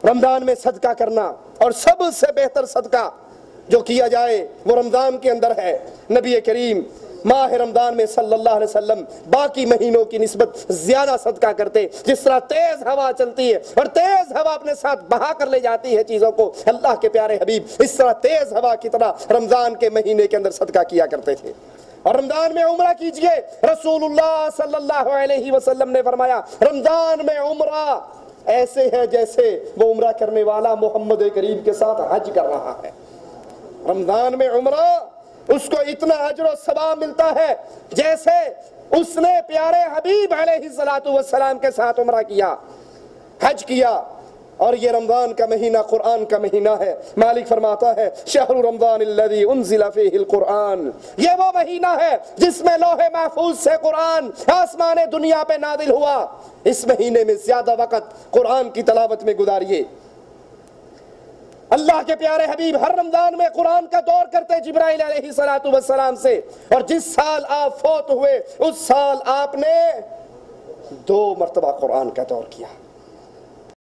رمضان میں صدقہ کرنا، اور سب سے بہتر صدقہ جو کیا جائے وہ رمضان کے اندر ہے۔ نبی کریم ماہ رمضان میں صلی اللہ علیہ وسلم باقی مہینوں کی نسبت زیادہ صدقہ کرتے۔ جس طرح تیز ہوا چلتی ہے اور تیز ہوا اپنے ساتھ بہا کر لے جاتی ہے چیزوں کو، اللہ کے پیارے حبیب اس طرح تیز ہوا کی طرح رمضان کے مہینے کے اندر صدقہ کیا کرتے تھے۔ اور رمضان میں عمرہ کیجئے، رسول اللہ صلی اللہ علیہ وسلم نے فرمایا رمضان میں عمرہ ایسے ہے جیسے وہ عمرہ کرنے والا محمد کریم کے ساتھ حج کر رہا ہے۔ رمضان میں عمرہ اس کو اتنا اجر و ثواب ملتا ہے جیسے اس نے پیارے حبیب علیہ السلام کے ساتھ عمرہ کیا، حج کیا۔ اور یہ رمضان کا مہینہ قرآن کا مہینہ ہے۔ مالک فرماتا ہے شہر رمضان الذی انزل فیہ القرآن، یہ وہ مہینہ ہے جس میں لوح محفوظ سے قرآن آسمان دنیا پہ نازل ہوا۔ اس مہینے میں زیادہ وقت قرآن کی تلاوت میں گزاریے۔ اللہ کے پیارے حبیب ہر رمضان میں قرآن کا دور کرتے جبرائیل علیہ السلام سے، اور جس سال آپ فوت ہوئے اس سال آپ نے 2 مرتبہ قرآن کا دور کیا۔